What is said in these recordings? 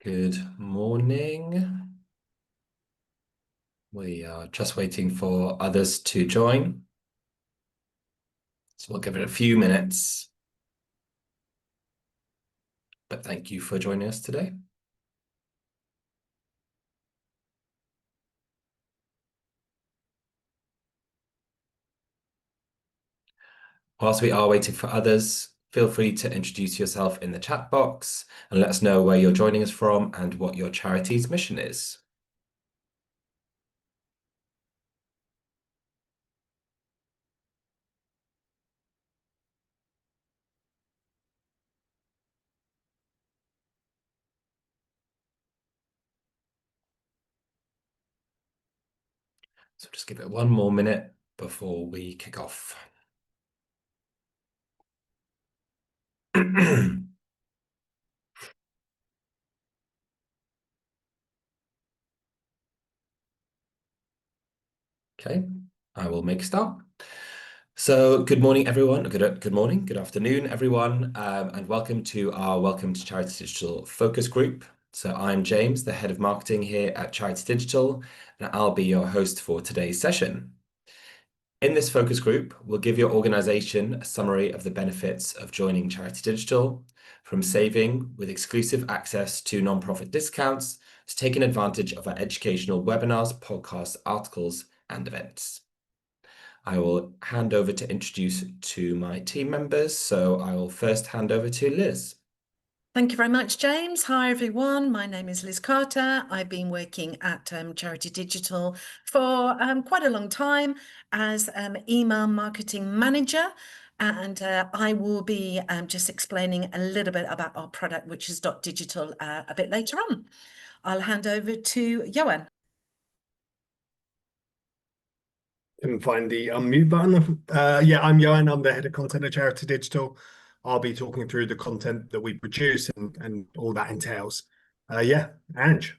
Good morning. We are just waiting for others to join. So we'll give it a few minutes. But thank you for joining us today. Whilst we are waiting for others, feel free to introduce yourself in the chat box and let us know where you're joining us from and what your charity's mission is. So just give it one more minute before we kick off. Okay, I will make a start. So good morning, everyone. Good morning, good afternoon, everyone, and welcome to our Welcome to Charities Digital focus group. So I'm James, the head of marketing here at Charities Digital, and I'll be your host for today's session. In this focus group, we'll give your organization a summary of the benefits of joining Charities Digital, from saving with exclusive access to nonprofit discounts to taking advantage of our educational webinars, podcasts, articles, and events. I will hand over to introduce to my team members. So I will first hand over to Liz. Thank you very much, James. Hi, everyone. My name is Liz Carter. I've been working at Charity Digital for quite a long time as email marketing manager. And I will be just explaining a little bit about our product, which is .digital, a bit later on. I'll hand over to Johan. Couldn't find the unmute button. I'm Johan. I'm the head of content at Charity Digital. I'll be talking through the content that we produce and all that entails. Ange.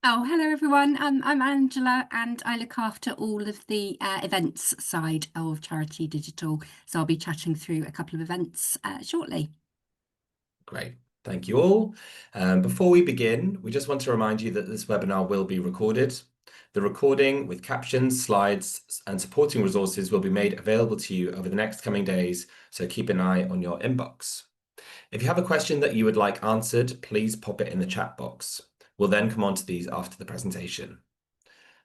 Oh, hello everyone. I'm Angela and I look after all of the events side of Charity Digital. So I'll be chatting through a couple of events shortly. Great. Thank you all. Before we begin, we just want to remind you that this webinar will be recorded. The recording with captions, slides, and supporting resources will be made available to you over the next coming days, so keep an eye on your inbox. If you have a question that you would like answered, please pop it in the chat box. We'll then come on to these after the presentation.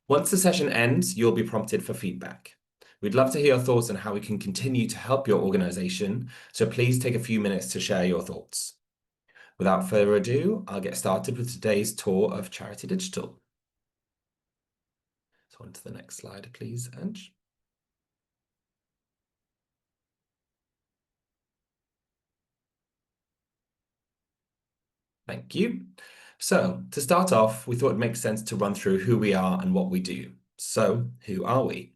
Once the session ends, you'll be prompted for feedback. We'd love to hear your thoughts on how we can continue to help your organization, so please take a few minutes to share your thoughts. Without further ado, I'll get started with today's tour of Charity Digital. So on to the next slide, please, Ange. Thank you. So to start off, we thought it makes sense to run through who we are and what we do. So who are we?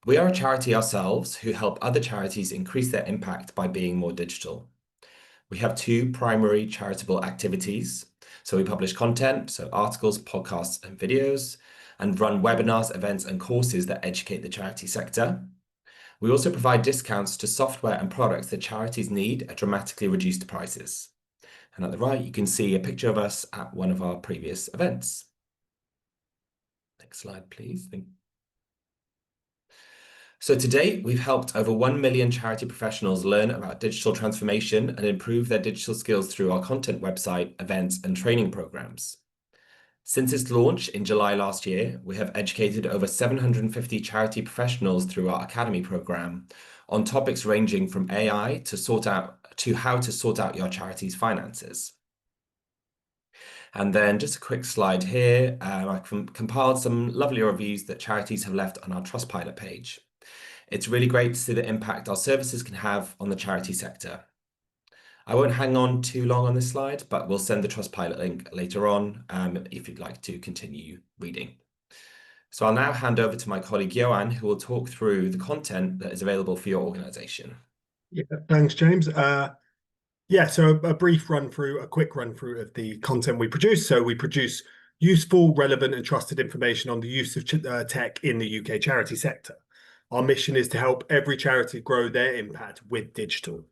We are a charity ourselves who help other charities increase their impact by being more digital. We have two primary charitable activities. So we publish content, so articles, podcasts, and videos, and run webinars, events, and courses that educate the charity sector. We also provide discounts to software and products that charities need at dramatically reduced prices. And at the right, you can see a picture of us at one of our previous events. Next slide, please. So to date, we've helped over 1 million charity professionals learn about digital transformation and improve their digital skills through our content website, events, and training programs. Since its launch in July last year, we have educated over 750 charity professionals through our Academy program on topics ranging from AI to how to sort out your charity's finances. And then just a quick slide here. I compiled some lovely reviews that charities have left on our Trustpilot page. It's really great to see the impact our services can have on the charity sector. I won't hang on too long on this slide, but we'll send the Trustpilot link later on if you'd like to continue reading. So I'll now hand over to my colleague Johan, who will talk through the content that is available for your organization. Yeah, thanks, James. So a quick run through of the content we produce. So we produce useful, relevant, and trusted information on the use of tech in the UK charity sector. Our mission is to help every charity grow their impact with digital.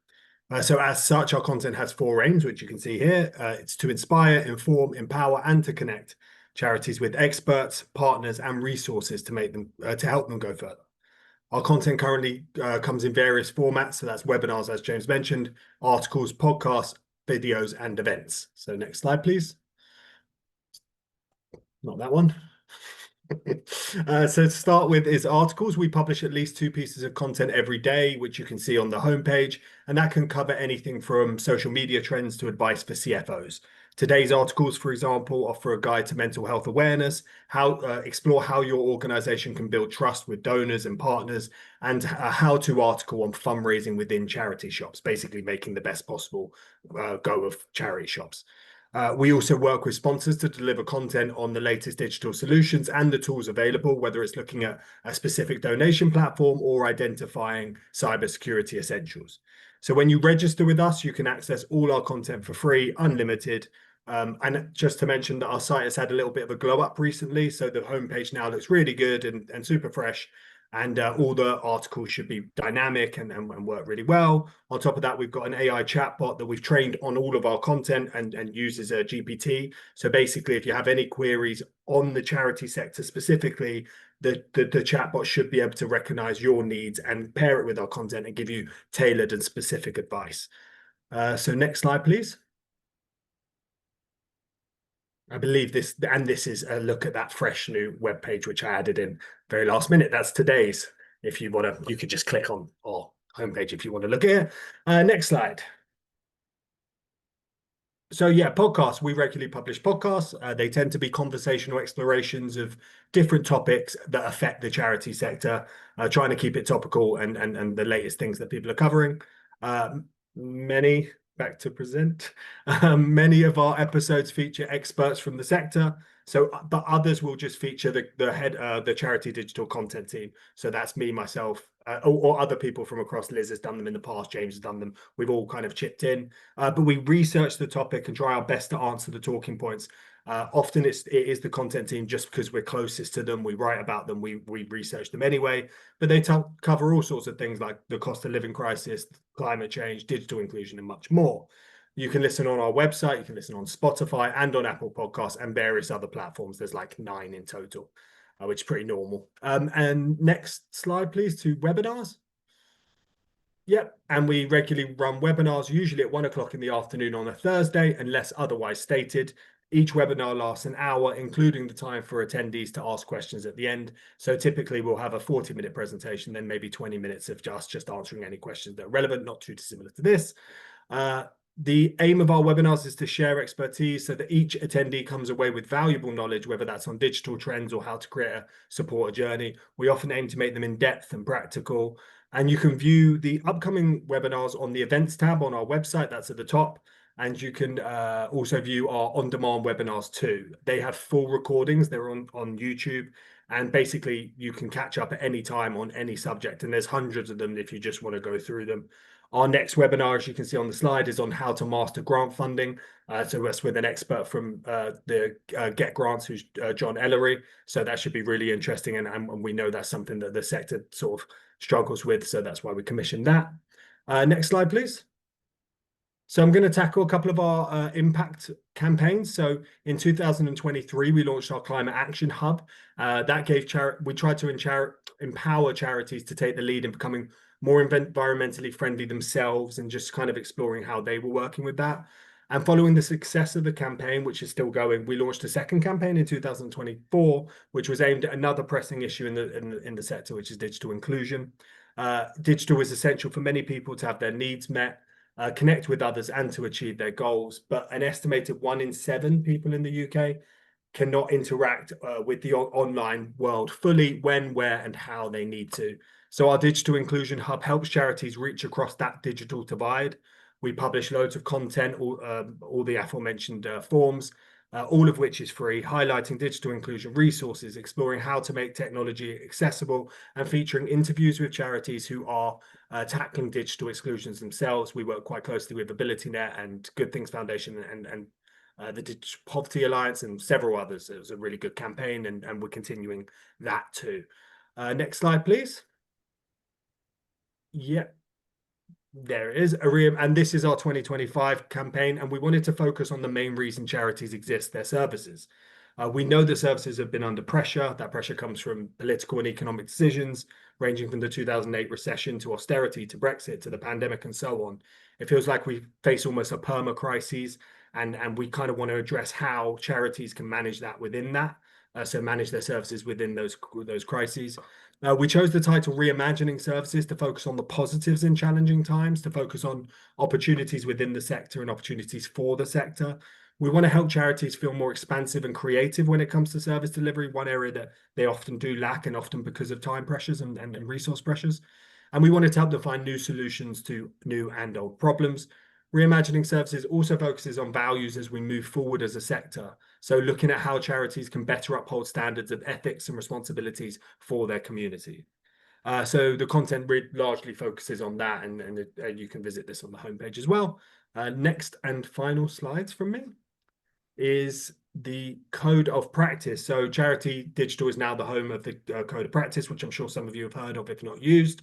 So as such, our content has four aims, which you can see here. It's to inspire, inform, empower, and to connect charities with experts, partners, and resources to make them to help them go further. Our content currently comes in various formats. So that's webinars, as James mentioned, articles, podcasts, videos, and events. So next slide, please. Not that one. So to start with is articles. We publish at least 2 pieces of content every day, which you can see on the homepage, and that can cover anything from social media trends to advice for CFOs. Today's articles, for example, offer a guide to mental health awareness, explore how your organization can build trust with donors and partners, and a how-to article on fundraising within charity shops, basically making the best possible go of charity shops. We also work with sponsors to deliver content on the latest digital solutions and the tools available, whether it's looking at a specific donation platform or identifying cybersecurity essentials. So when you register with us, you can access all our content for free, unlimited. And just to mention that our site has had a little bit of a glow up recently. So the homepage now looks really good and super fresh. And all the articles should be dynamic and work really well. On top of that, we've got an AI chatbot that we've trained on all of our content and uses a GPT. So basically, if you have any queries on the charity sector specifically, the chatbot should be able to recognize your needs and pair it with our content and give you tailored and specific advice. So next slide, please. I believe this is a look at that fresh new web page which I added in very last minute. That's today's. If you want to, you could just click on our homepage if you want to look at it. Next slide. So yeah, podcasts. We regularly publish podcasts. They tend to be conversational explorations of different topics that affect the charity sector, trying to keep it topical and the latest things that people are covering. Back to present. Many of our episodes feature experts from the sector. So, but others will just feature the charity digital content team. So that's me, myself, or other people from across. Liz has done them in the past. James has done them. We've all kind of chipped in, but we research the topic and try our best to answer the talking points. Often it is the content team just because we're closest to them. We write about them. We research them anyway, but they cover all sorts of things like the cost of living crisis, climate change, digital inclusion, and much more. You can listen on our website. You can listen on Spotify and on Apple Podcasts and various other platforms. There's like 9 in total, which is pretty normal. And next slide, please, to webinars. Yep, and we regularly run webinars, usually at 1 o'clock in the afternoon on a Thursday, unless otherwise stated. Each webinar lasts an hour, including the time for attendees to ask questions at the end. So typically we'll have a 40-minute presentation, then maybe 20 minutes of just answering any questions that are relevant, not too dissimilar to this. The aim of our webinars is to share expertise so that each attendee comes away with valuable knowledge, whether that's on digital trends or how to create a supporter journey. We often aim to make them in depth and practical. And you can view the upcoming webinars on the events tab on our website. That's at the top. And you can also view our on-demand webinars too. They have full recordings. They're on YouTube. And basically, you can catch up at any time on any subject. And there's hundreds of them if you just want to go through them. Our next webinar, as you can see on the slide, is on how to master grant funding. So that's with an expert from the Get Grants, who's John Ellery. So that should be really interesting. And we know that's something that the sector sort of struggles with. So that's why we commissioned that. Next slide, please. So I'm going to tackle a couple of our impact campaigns. So in 2023, we launched our Climate Action Hub. That gave we tried to empower charities to take the lead in becoming more environmentally friendly themselves and just kind of exploring how they were working with that. And following the success of the campaign, which is still going, we launched a second campaign in 2024, which was aimed at another pressing issue in the sector, which is digital inclusion. Digital is essential for many people to have their needs met, connect with others, and to achieve their goals. But an estimated 1 in 7 people in the UK cannot interact with the online world fully when, where, and how they need to. So our Digital Inclusion Hub helps charities reach across that digital divide. We publish loads of content, all the aforementioned forms, all of which is free, highlighting digital inclusion resources, exploring how to make technology accessible, and featuring interviews with charities who are tackling digital exclusions themselves. We work quite closely with AbilityNet and Good Things Foundation and the Digital Poverty Alliance and several others. It was a really good campaign, and we're continuing that too. Next slide, please. Yep. There it is, and this is our 2025 campaign, and we wanted to focus on the main reason charities exist, their services. We know that services have been under pressure. That pressure comes from political and economic decisions, ranging from the 2008 recession to austerity to Brexit to the pandemic and so on. It feels like we face almost a perma crisis, and we kind of want to address how charities can manage that within that. So manage their services within those crises. We chose the title Reimagining Services to focus on the positives in challenging times, to focus on opportunities within the sector and opportunities for the sector. We want to help charities feel more expansive and creative when it comes to service delivery, one area that they often do lack, and often because of time pressures and resource pressures. And we wanted to help them find new solutions to new and old problems. Reimagining Services also focuses on values as we move forward as a sector. So looking at how charities can better uphold standards of ethics and responsibilities for their community. So the content largely focuses on that, and you can visit this on the homepage as well. Next and final slides from me is the code of practice. So Charity Digital is now the home of the code of practice, which I'm sure some of you have heard of if not used.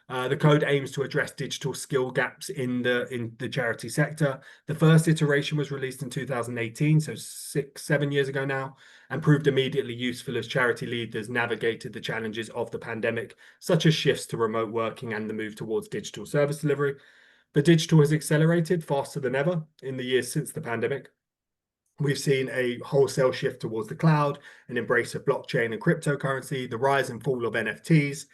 The code aims to address digital skill gaps in the charity sector. The first iteration was released in 2018, so 7 years ago now, and proved immediately useful as charity leaders navigated the challenges of the pandemic, such as shifts to remote working and the move towards digital service delivery. But digital has accelerated faster than ever in the years since the pandemic. We've seen a wholesale shift towards the cloud, an embrace of blockchain and cryptocurrency, the rise and fall of NFTs,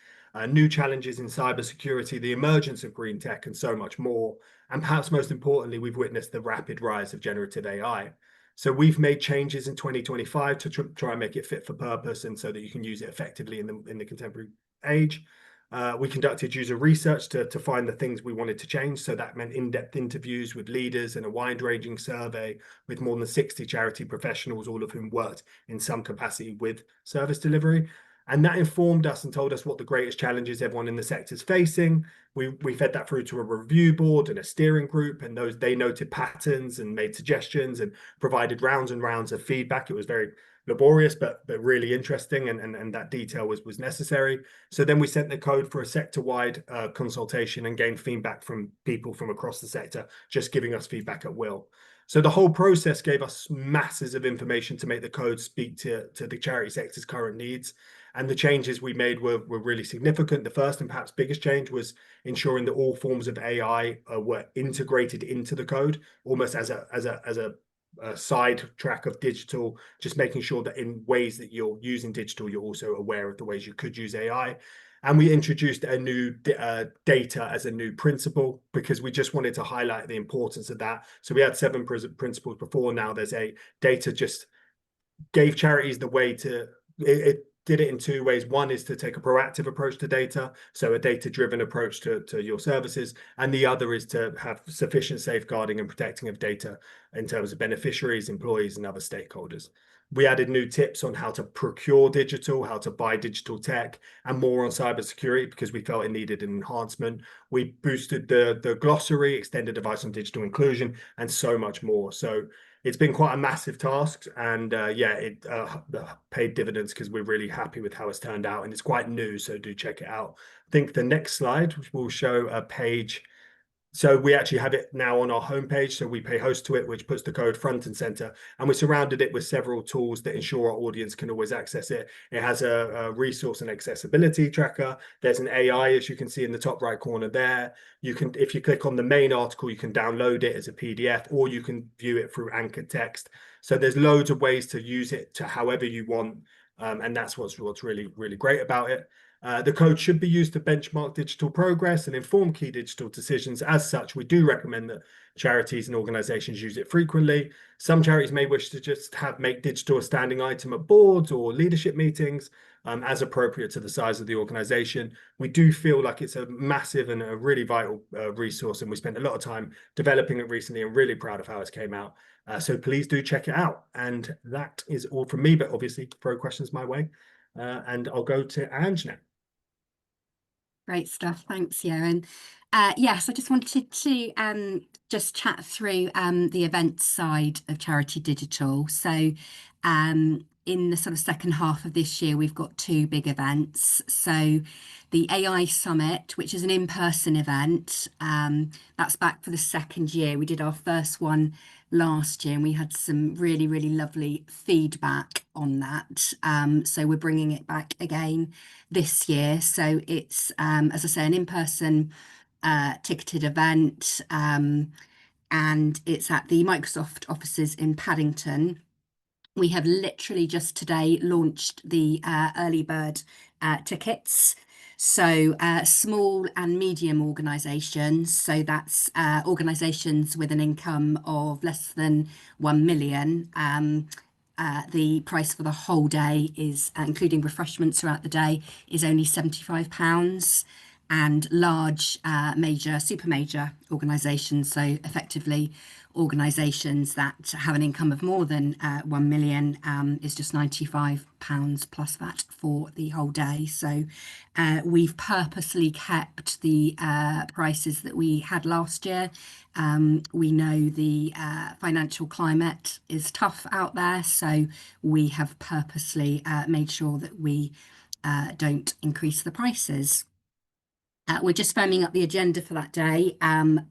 new challenges in cybersecurity, the emergence of green tech, and so much more. And perhaps most importantly, we've witnessed the rapid rise of generative AI. So we've made changes in 2025 to try and make it fit for purpose, and so that you can use it effectively in the contemporary age. We conducted user research to find the things we wanted to change. So that meant in-depth interviews with leaders and a wide-ranging survey with more than 60 charity professionals, all of whom worked in some capacity with service delivery. And that informed us and told us what the greatest challenges everyone in the sector is facing. We fed that through to a review board and a steering group, and they noted patterns and made suggestions and provided rounds and rounds of feedback. It was very laborious, but really interesting, and that detail was necessary. So then we sent the code for a sector-wide consultation and gained feedback from people from across the sector, just giving us feedback at will. So the whole process gave us masses of information to make the code speak to the charity sector's current needs. And the changes we made were really significant. The first and perhaps biggest change was ensuring that all forms of AI were integrated into the code, almost as a side track of digital, just making sure that in ways that you're using digital, you're also aware of the ways you could use AI. And we introduced a new data as a new principle, because we just wanted to highlight the importance of that. So we had 7 principles before. Now there's a data just gave charities the way to, it did it in 2 ways. One is to take a proactive approach to data, so a data-driven approach to your services, and the other is to have sufficient safeguarding and protecting of data in terms of beneficiaries, employees, and other stakeholders. We added new tips on how to procure digital, how to buy digital tech, and more on cybersecurity because we felt it needed an enhancement. We boosted the glossary, extended advice on digital inclusion, and so much more. So it's been quite a massive task, and yeah, it paid dividends because we're really happy with how it's turned out, and it's quite new, so do check it out. I think the next slide will show a page. So we actually have it now on our homepage, so we pay host to it, which puts the code front and center, and we surrounded it with several tools that ensure our audience can always access it. It has a resource and accessibility tracker. There's an AI, as you can see in the top right corner there. You can, if you click on the main article, you can download it as a PDF, or you can view it through anchored text. So there's loads of ways to use it to however you want, and that's what's really great about it. The code should be used to benchmark digital progress and inform key digital decisions. As such, we do recommend that charities and organizations use it frequently. Some charities may wish to just make digital a standing item at boards or leadership meetings, as appropriate to the size of the organization. We do feel like it's a massive and a really vital resource, and we spent a lot of time developing it recently and really proud of how it came out. So please do check it out. And that is all from me, but obviously throw questions my way. And I'll go to Ange now. Great stuff. Thanks, Johan. Yes, I just wanted to just chat through the events side of Charity Digital. So in the sort of second half of this year, we've got two big events. So the AI Summit, which is an in-person event, that's back for the second year. We did our first one last year and we had some really, really lovely feedback on that. So we're bringing it back again this year. So it's, as I say, an in-person ticketed event, and it's at the Microsoft offices in Paddington. We have literally just today launched the early bird tickets. So small and medium organisations, so that's organisations with an income of less than 1 million. The price for the whole day is, including refreshments throughout the day, is only £75. And large, major, super major organisations, so effectively organisations that have an income of more than 1 million, is just £95 plus VAT for the whole day. So we've purposely kept the prices that we had last year. We know the financial climate is tough out there, so we have purposely made sure that we don't increase the prices. We're just firming up the agenda for that day,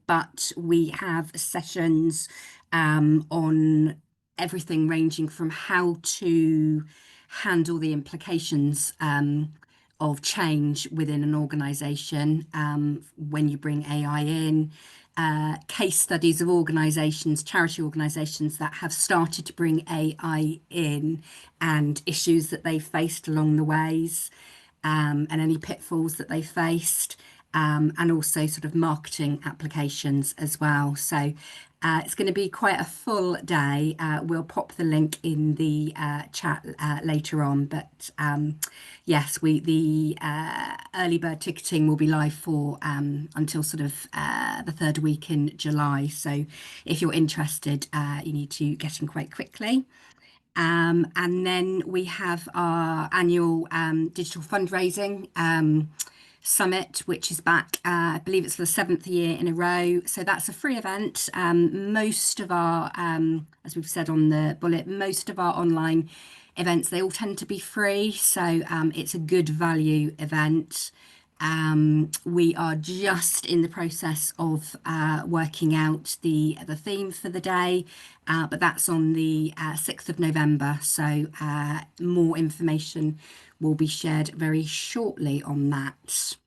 but we have sessions on everything ranging from how to handle the implications of change within an organisation when you bring AI in, case studies of organisations, charity organisations that have started to bring AI in and issues that they faced along the ways. And any pitfalls that they faced, and also sort of marketing applications as well. So it's going to be quite a full day. We'll pop the link in the chat later on. But yes, the early bird ticketing will be live for until sort of the third week in July. So if you're interested, you need to get in quite quickly. And then we have our annual digital fundraising summit, which is back, I believe it's for the 7th year in a row. So that's a free event. Most of our, as we've said on the bullet, most of our online events, they all tend to be free. So it's a good value event. We are just in the process of working out the theme for the day, but that's on the 6th of November. So more information will be shared very shortly on that.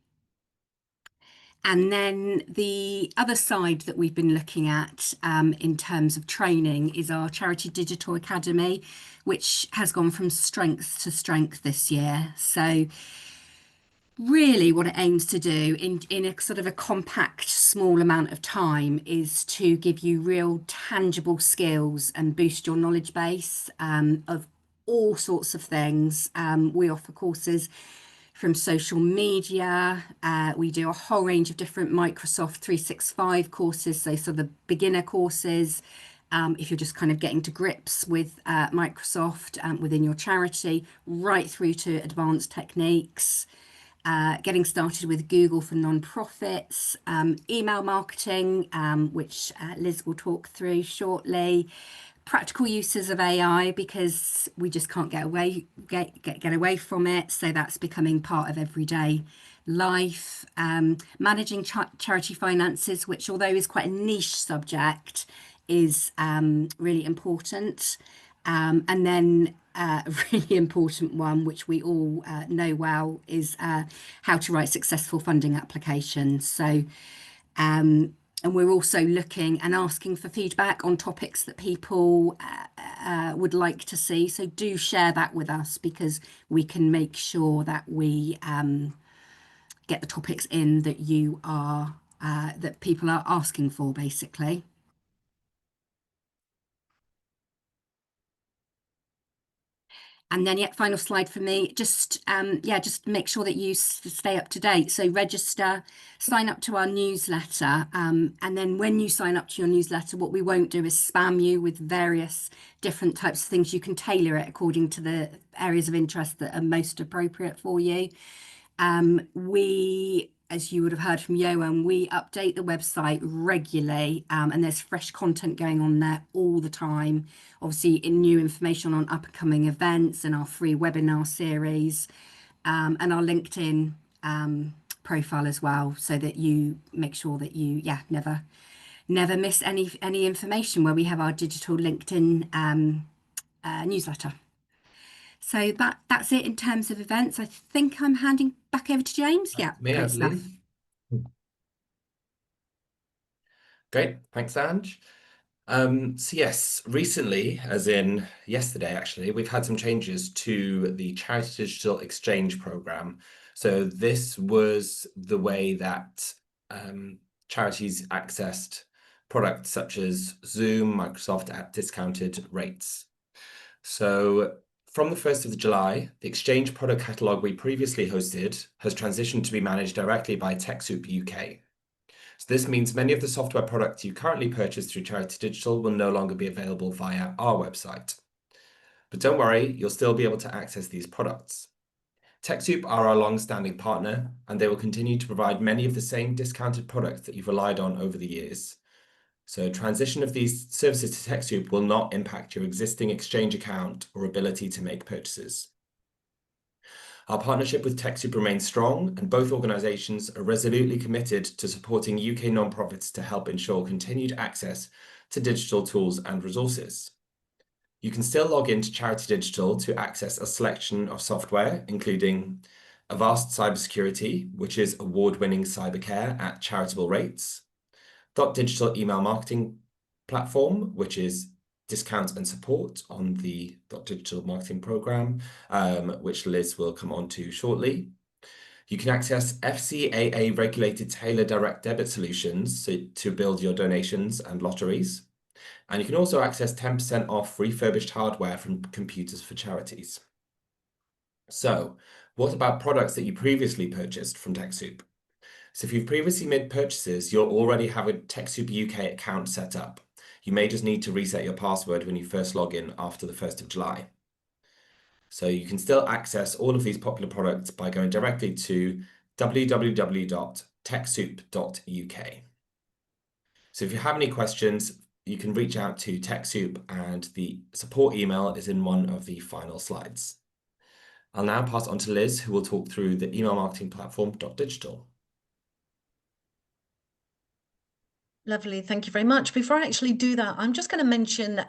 And then the other side that we've been looking at in terms of training is our Charity Digital Academy, which has gone from strength to strength this year. So really what it aims to do in a sort of a compact, small amount of time is to give you real tangible skills and boost your knowledge base of all sorts of things. We offer courses from social media. We do a whole range of different Microsoft 365 courses, so the beginner courses. If you're just kind of getting to grips with Microsoft within your charity, right through to advanced techniques. Getting started with Google for non-profits, email marketing, which Liz will talk through shortly, practical uses of AI, because we just can't get away from it. So that's becoming part of everyday life. Managing charity finances, which although is quite a niche subject, is really important. And then a really important one, which we all know well, is how to write successful funding applications. So, and we're also looking and asking for feedback on topics that people would like to see. So do share that with us, because we can make sure that we get the topics in that you are that people are asking for, basically. And then, yeah, final slide for me, just make sure that you stay up to date. So register, sign up to our newsletter. And then when you sign up to your newsletter, what we won't do is spam you with various different types of things. You can tailor it according to the areas of interest that are most appropriate for you. We as you would have heard from Johan, we update the website regularly, and there's fresh content going on there all the time. Obviously, new information on up-and-coming events and our free webinar series, and our LinkedIn profile as well, so that you make sure that you never miss any information, where we have our digital LinkedIn newsletter. So that's it in terms of events. I think I'm handing back over to James. Yeah, Me, I great stuff. believe. Great, thanks, Ange. So yes, recently, as in yesterday, actually, we've had some changes to the Charity Digital Exchange program. So this was the way that charities accessed products such as Zoom, Microsoft at discounted rates. So from the 1st of July, the Exchange product catalogue we previously hosted has transitioned to be managed directly by TechSoup UK. So this means many of the software products you currently purchase through Charity Digital will no longer be available via our website. But don't worry, you'll still be able to access these products. TechSoup are our long-standing partner, and they will continue to provide many of the same discounted products that you've relied on over the years. So transition of these services to TechSoup will not impact your existing Exchange account or ability to make purchases. Our partnership with TechSoup remains strong, and both organisations are resolutely committed to supporting UK nonprofits to help ensure continued access to digital tools and resources. You can still log into Charity Digital to access a selection of software, including Avast Cybersecurity, which is award-winning cybercare at charitable rates, Digital email marketing platform, which is discounts and support on the Digital marketing program, which Liz will come on to shortly. You can access FCAA regulated tailored direct debit solutions to build your donations and lotteries. And you can also access 10% off refurbished hardware from Computers for Charities. So what about products that you previously purchased from TechSoup? So if you've previously made purchases, you'll already have a TechSoup UK account set up. You may just need to reset your password when you first log in after the 1st of July. So you can still access all of these popular products by going directly to www.techsoup.uk. So if you have any questions, you can reach out to TechSoup, and the support email is in one of the final slides. I'll now pass on to Liz, who will talk through the email marketing platform Digital. Lovely, thank you very much. Before I actually do that, I'm just going to mention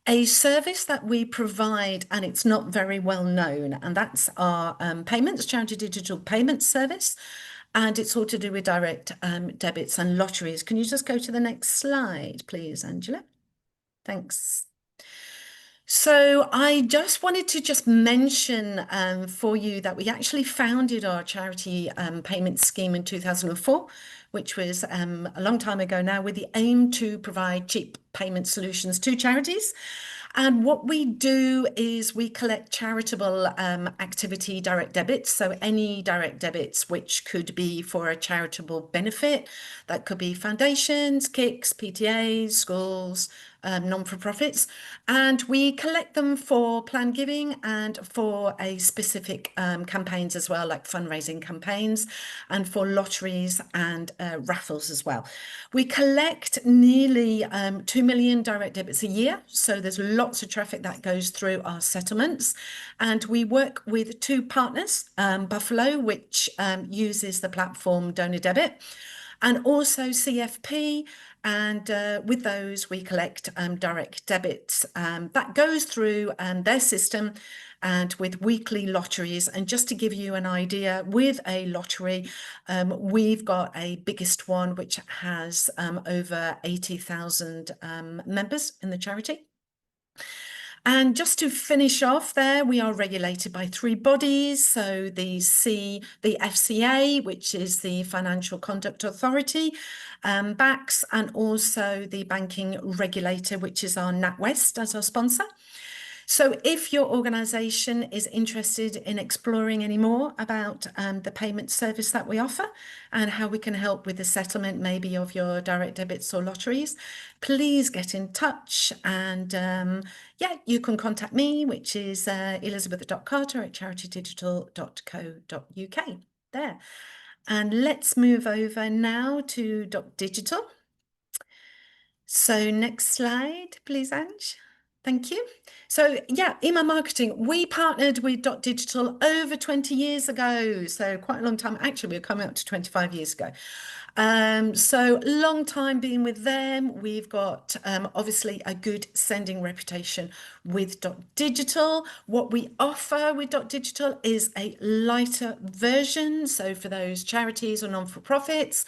a service that we provide, and it's not very well known, and that's our payments, Charity Digital Payments Service, and it's all to do with direct debits and lotteries. Can you just go to the next slide, please, Angela? Thanks. So I just wanted to mention for you that we actually founded our charity payment scheme in 2004, which was a long time ago now, with the aim to provide cheap payment solutions to charities. And what we do is we collect charitable activity direct debits. So any direct debits which could be for a charitable benefit, that could be foundations, KICs, PTAs, schools, non-for-profits, and we collect them for planned giving and for a specific campaigns as well, like fundraising campaigns, and for lotteries and raffles as well. We collect nearly 2 million direct debits a year, so there's lots of traffic that goes through our settlements, and we work with two partners, Buffalo, which uses the platform Donor Debit, and also CFP, and with those we collect direct debits that goes through their system, and with weekly lotteries. And just to give you an idea, with a lottery, we've got a biggest one which has over 80,000 members in the charity. And just to finish off there, we are regulated by three bodies. So the FCA, which is the Financial Conduct Authority, BACS, and also the banking regulator, which is our NatWest as our sponsor. So if your organisation is interested in exploring any more about the payment service that we offer and how we can help with the settlement maybe of your direct debits or lotteries, please get in touch. And yeah, you can contact me, which is elizabeth.carter@charitydigital.co.uk. There. And let's move over now to Digital. So next slide, please, Ange. Thank you. So yeah, email marketing. We partnered with Digital over 20 years ago. So quite a long time. Actually, we're coming up to 25 years ago. So long time being with them. We've got obviously a good sending reputation with Digital. What we offer with Digital is a lighter version. So for those charities or non-for-profits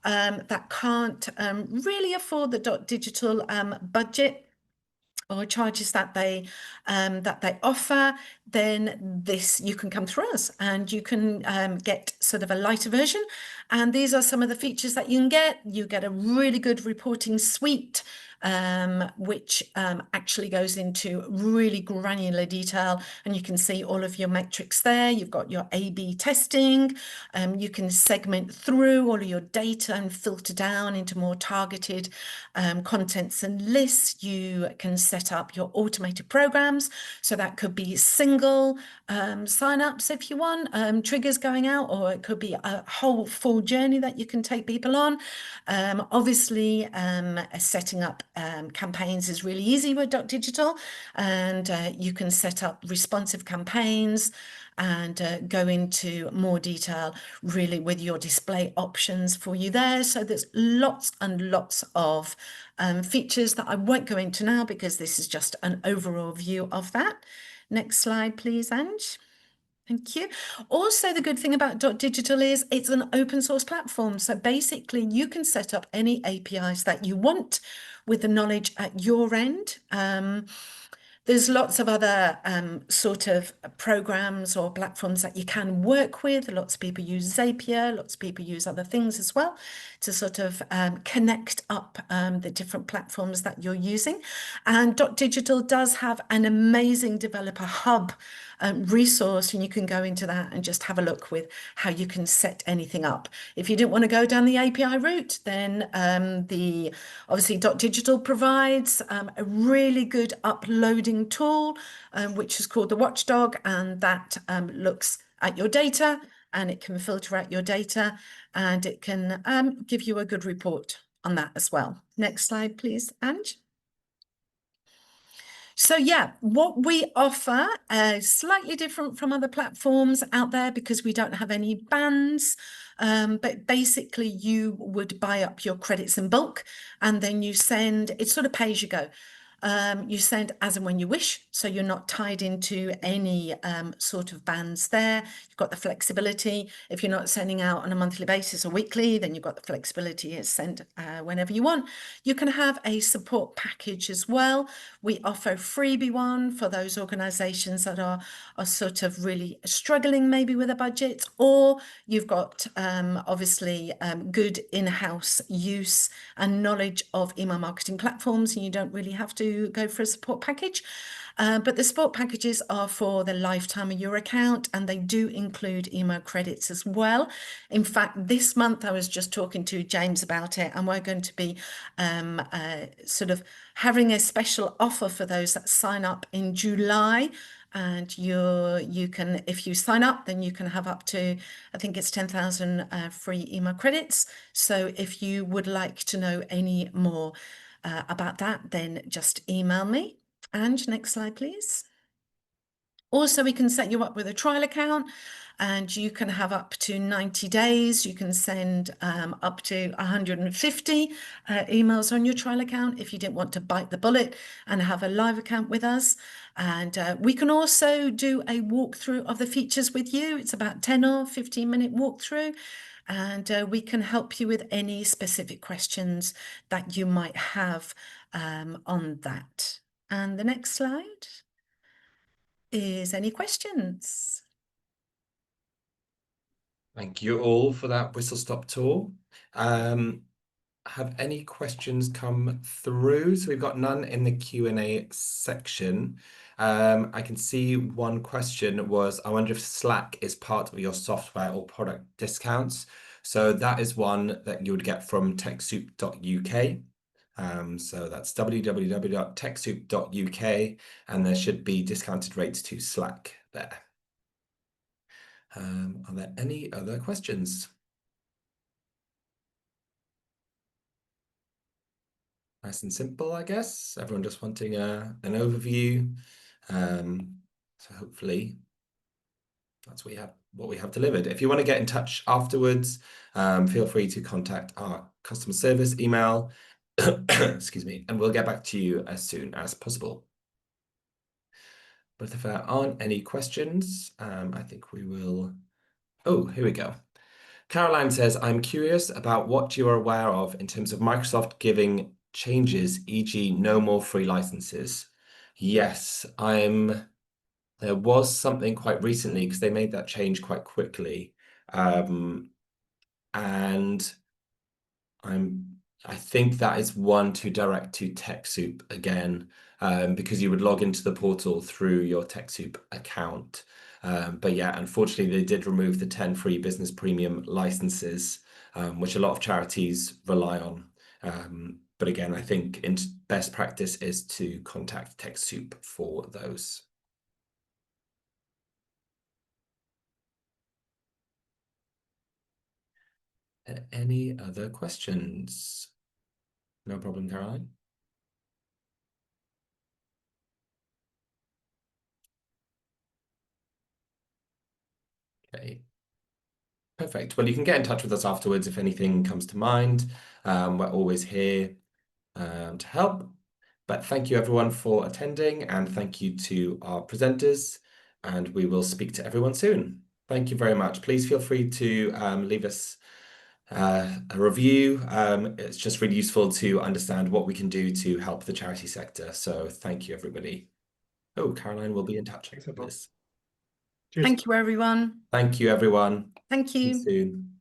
that can't really afford the Digital budget or charges that they offer, then you can come through us and you can get sort of a lighter version. And these are some of the features that you can get. You get a really good reporting suite, which actually goes into really granular detail, and you can see all of your metrics there. You've got your A/B testing. You can segment through all of your data and filter down into more targeted contents and lists. You can set up your automated programs. So that could be single sign-ups if you want, triggers going out, or it could be a whole full journey that you can take people on. Obviously, setting up campaigns is really easy with Digital, and you can set up responsive campaigns and go into more detail really with your display options for you there. So there's lots and lots of features that I won't go into now because this is just an overall view of that. Next slide, please, Ange. Thank you. Also, the good thing about Digital is it's an open source platform. So basically, you can set up any APIs that you want with the knowledge at your end. There's lots of other sort of programs or platforms that you can work with. Lots of people use Zapier, lots of people use other things as well to sort of connect up the different platforms that you're using. And Digital does have an amazing developer hub resource, and you can go into that and just have a look with how you can set anything up. If you didn't want to go down the API route, then obviously Digital provides a really good uploading tool, which is called the Watchdog, and that looks at your data, and it can filter out your data, and it can give you a good report on that as well. Next slide, please, Ange. So yeah, what we offer is slightly different from other platforms out there because we don't have any bans. But basically you would buy up your credits in bulk, and then you send, it's sort of pay as you go. You send as and when you wish, so you're not tied into any sort of bands there. You've got the flexibility. If you're not sending out on a monthly basis or weekly, then you've got the flexibility to send whenever you want. You can have a support package as well. We offer a freebie one for those organisations that are sort of really struggling maybe with a budget, or you've got obviously good in-house use and knowledge of email marketing platforms, and you don't really have to go for a support package. But the support packages are for the lifetime of your account, and they do include email credits as well. In fact, this month I was just talking to James about it, and we're going to be sort of having a special offer for those that sign up in July. And you can, if you sign up, then you can have up to, I think it's 10,000 free email credits. So if you would like to know any more about that, then just email me. Ange, next slide, please. Also, we can set you up with a trial account, and you can have up to 90 days. You can send up to 150 emails on your trial account if you didn't want to bite the bullet and have a live account with us. And we can also do a walkthrough of the features with you. It's about 10 or 15-minute walkthrough. And we can help you with any specific questions that you might have on that. And the next slide is any questions. Thank you all for that whistle-stop tour. Have any questions come through? So we've got none in the Q&A section. I can see one question was, I wonder if Slack is part of your software or product discounts. So that is one that you would get from TechSoup.uk. So that's www.techsoup.uk, and there should be discounted rates to Slack there. Are there any other questions? nice and simple, I guess. Everyone just wanting an overview. So hopefully that's what we have delivered. If you want to get in touch afterwards, feel free to contact our customer service email, excuse me, and we'll get back to you as soon as possible. But if there aren't any questions, I think we will. Oh, here we go. Caroline says, I'm curious about what you are aware of in terms of Microsoft giving changes, e.g. no more free licenses. Yes, there was something quite recently because they made that change quite quickly. And I think that is one to direct to TechSoup again, because you would log into the portal through your TechSoup account. But yeah, unfortunately, they did remove the 10 free business premium licenses, which a lot of charities rely on. But again, I think best practice is to contact TechSoup for those. Any other questions? No problem, Caroline. Okay. Perfect. Well, you can get in touch with us afterwards if anything comes to mind. We're always here to help. But thank you everyone for attending, and thank you to our presenters, and we will speak to everyone soon. Thank you very much. Please feel free to leave us a review. It's just really useful to understand what we can do to help the charity sector. So thank you, everybody. Oh, Caroline will be in touch. Thanks, everyone. Yes. Cheers. Thank you, everyone. Thank you, everyone. Thank See you you. soon.